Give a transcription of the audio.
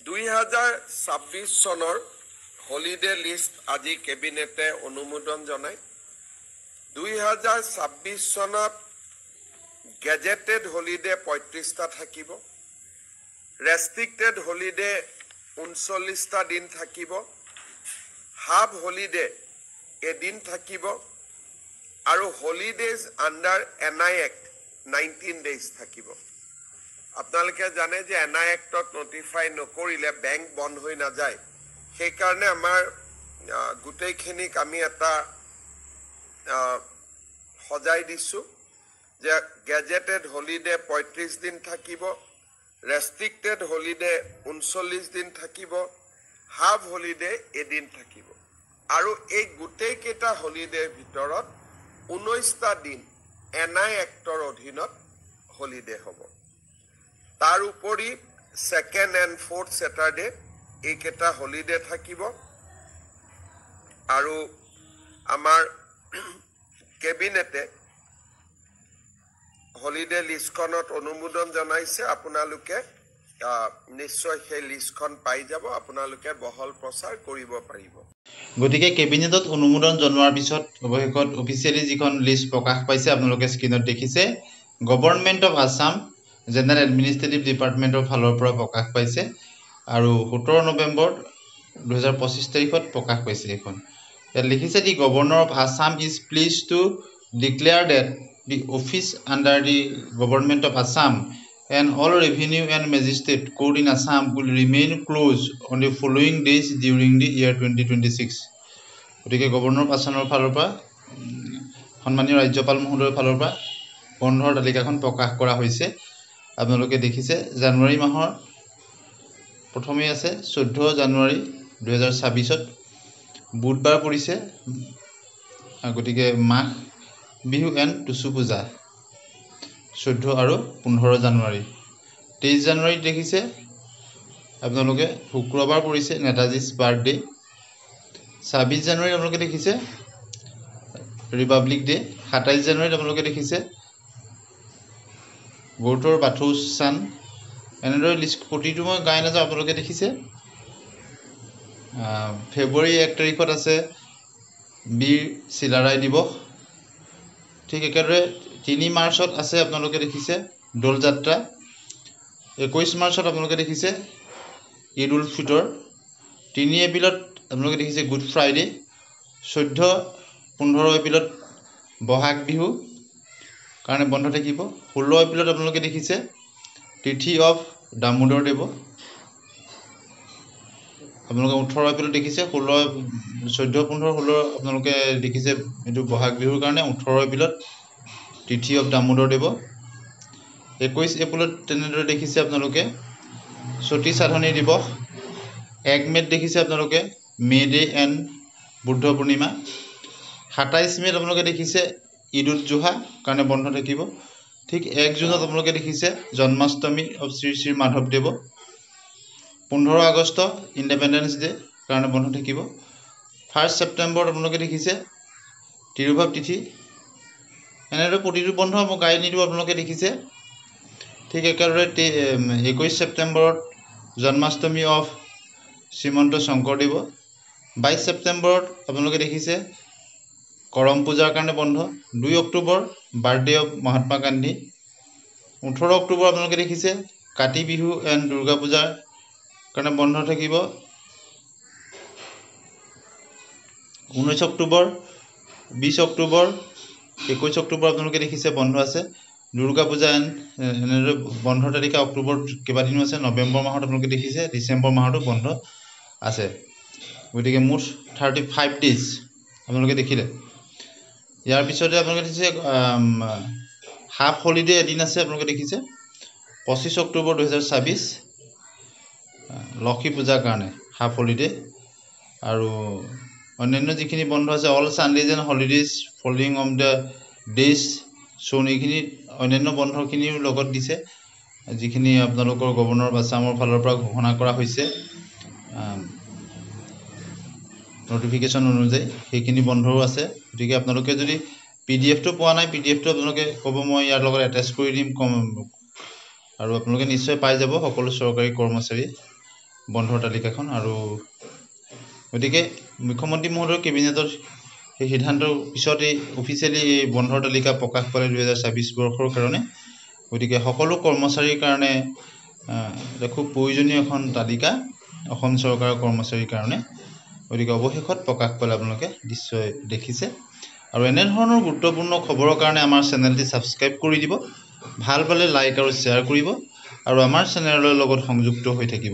2026 চনৰ holiday list আজি কেবিনেটে অনুমোদন জনায় 2026 চনত গেজেটেড হলিডে 35টা থাকিব ৰেষ্ট্ৰিক্টেড হলিডে 39টা দিন থাকিব হাফ হলিডে এদিন থাকিব আৰু holidays under NI act 19 days থাকিব আপোনালোকে জানে যে এনআই এক্টত নোটিফাই নকৰিলে বেংক বন্ধ হৈ নাযায় সেই কাৰণে আমাৰ গুটেইখিনিক আমি এটা সজাই দিছো যে গেজেটেড হলিডে 35 দিন থাকিব ৰেষ্ট্ৰিক্টেড হলিডে 39 দিন থাকিব হাফ হলিডে এদিন থাকিব আৰু এই গুটেই কেটা হলিডেৰ ভিতৰত 19টা দিন এনআই এক্টৰ অধীনত হলিডে হ'ব তাৰ উপৰি সেকেন্ড এন্ড ফোৰ্থ স্যাটাৰডে এই কেটা হলিডে থাকিব আৰু আমাৰ কেবিনেটে হলিডে লিষ্টখনত অনুমোদন জনাইছে আপোনালোকে নিশ্চয় সেই লিষ্টখন পাই যাব আপোনালোকে বহল প্ৰচাৰ কৰিব পাৰিব গতিকে কেবিনেটত অনুমোদন জনোৱাৰ পিছত অৱশেষত অফিচিয়েলি যিখন লিষ্ট প্ৰকাশ পাইছে আপোনালোকে স্ক্ৰীনত দেখিছে government of Assam general administrative ডিপাৰ্টমেণ্টৰ ফালৰ পৰা প্ৰকাশ পাইছে আৰু 17 নৱেম্বৰ 2025 তাৰিখত প্ৰকাশ পাইছে এখন ইয়াত লিখিছে the governor of Assam is pleased to declare that the office under the government of Assam and all revenue and magistrate court in Assam will remain closed on the following days during the year 2026. গতিকে governor আসামৰ ফালৰ পৰা সন্মানীয় ৰাজ্যপাল মহোদয়ৰ ফালৰ পৰা বন্ধৰ তালিকাখন প্ৰকাশ কৰা হৈছে আপোনালোকে দেখিছে জানুৱাৰী মাহৰ প্ৰথমে আছে 14 জানুৱাৰী 2026ত বুধবাৰ পৰিছে গতিকে মাঘ বিহু এণ্ড টুসু পূজা 14 আৰু 15 জানুৱাৰী 23 জানুৱাৰী দেখিছে আপোনালোকে শুক্ৰবাৰ পৰিছে নেতাজীৰ বাৰ্থডে 26 জানুৱাৰী আপোনালোকে দেখিছে ৰিপাব্লিক ডে 27 জানুৱাৰীত আপোনালোকে দেখিছে গৌতৰ বাথৌচান এনেদৰে লিষ্ট প্ৰতিটো মই গাই নাযাওঁ আপোনালোকে দেখিছে ফেব্ৰুৱাৰী 1 তাৰিখত আছে বীৰ চিলাৰায় দিৱস ঠিক একেদৰে 3 মাৰ্চত আছে আপোনালোকে দেখিছে দোল যাত্ৰা 21 মাৰ্চত আপোনালোকে দেখিছে ঈদ উল ফিতৰ 3 এপ্ৰিলত আপোনালোকে দেখিছে গুড ফ্ৰাইডে 14-15 এপ্ৰিলত বহাগ বিহু কাৰণে বন্ধ থাকিব 16 এপ্ৰিলত আপোনালোকে দেখিছে তিথি অফ দামোদৰ দেৱ আপোনালোকে 18 এপ্ৰিলত দেখিছে 14-15-16 আপোনালোকে দেখিছে এটো বহাগ বিহুৰ কাৰণে 18 এপ্ৰিলত তিথি অফ দামোদৰ দেৱ 21 এপ্ৰিলত তেনেদৰে দেখিছে আপোনালোকে সতী সাধনী দিৱস 1 মেত দেখিছে আপোনালোকে May Day and Buddha Purnima 27 মেত আপোনালোকে দেখিছে ঈদ উল জুহা কাৰণে বন্ধ থাকিব ঠিক 1 জুনত আপোনালোকে দেখিছে জন্মাষ্টমী অফ শ্ৰী শ্ৰী মাধৱদেৱ 15 আগষ্ট ইণ্ডিপেণ্ডেন্স ডে কাৰণে বন্ধ থাকিব 1 ছেপ্টেম্বৰত আপোনালোকে দেখিছে তিৰুভাৱ তিথি এনেদৰে প্ৰতিটো বন্ধ মই গাই নিদিব আপোনালোকে দেখিছে ঠিক একেদৰে 21 ছেপ্টেম্বৰত জন্মাষ্টমী অফ শ্ৰীমন্ত শংকৰদেৱ 22 ছেপ্টেম্বৰত আপোনালোকে দেখিছে কৰম পূজাৰ কাৰণে বন্ধ 2 অক্টোবৰ বাৰ্থডে অফ মহাত্মা গান্ধী 18 অক্টোবৰ আপোনালোকে দেখিছে কাতি বিহু এণ্ড দুৰ্গা পূজাৰ কাৰণে বন্ধ থাকিব 19 অক্টোবৰ 20 অক্টোবৰ 21 অক্টোবৰ আপোনালোকে দেখিছে বন্ধ আছে দুৰ্গা পূজা এনেদৰে বন্ধৰ তালিকা অক্টোবৰ কেইবাদিনো আছে নৱেম্বৰ মাহত আপোনালোকে দেখিছে ডিচেম্বৰ মাহতো বন্ধ আছে গতিকে মুঠ 35 ডেজ আপোনালোকে দেখিলে ইয়াৰ পিছতে আপোনালোকে দেখিছে হাফ হলিডে এদিন আছে আপোনালোকে দেখিছে 25 অক্টোবৰ 2026 লক্ষী পূজাৰ কাৰণে হাফ হলিডে আৰু অন্যান্য যিখিনি বন্ধ আছে all Sundays and holidays following on the days শোন এইখিনি অন্যান্য বন্ধখিনিৰ লগত দিছে যিখিনি আপোনালোকৰ গভৰ্ণৰ আসামৰ ফালৰ পৰা ঘোষণা কৰা হৈছে নোটিফিকেশন অনুযায়ী সেইখিনি বন্ধও আছে গতিকে আপোনালোকে যদি পিডিএফটো পোৱা নাই পিডিএফটো আপোনালোকে ক'ব মই ইয়াৰ লগত এটাচ কৰি দিম আৰু আপোনালোকে নিশ্চয় পাই যাব সকলো চৰকাৰী কৰ্মচাৰী বন্ধৰ তালিকাখন আৰু গতিকে মুখ্যমন্ত্ৰী মহোদয়ৰ কেবিনেটৰ সেই সিদ্ধান্তৰ পিছতে অফিচিয়েলি এই বন্ধৰ তালিকা প্ৰকাশ পালে 2026 বৰ্ষৰ কাৰণে গতিকে সকলো কৰ্মচাৰীৰ কাৰণে এটা খুব প্ৰয়োজনীয় এখন তালিকা অসম চৰকাৰৰ কৰ্মচাৰীৰ কাৰণে গতিকে অৱশেষত প্ৰকাশ পালে আপোনালোকে নিশ্চয় দেখিছে আৰু এনেধৰণৰ গুৰুত্বপূৰ্ণ খবৰৰ কাৰণে আমাৰ চেনেলটি ছাবস্ক্ৰাইব কৰি দিব ভাল পালে লাইক আৰু শ্বেয়াৰ কৰিব আৰু আমাৰ চেনেলৰ লগত সংযুক্ত হৈ থাকিব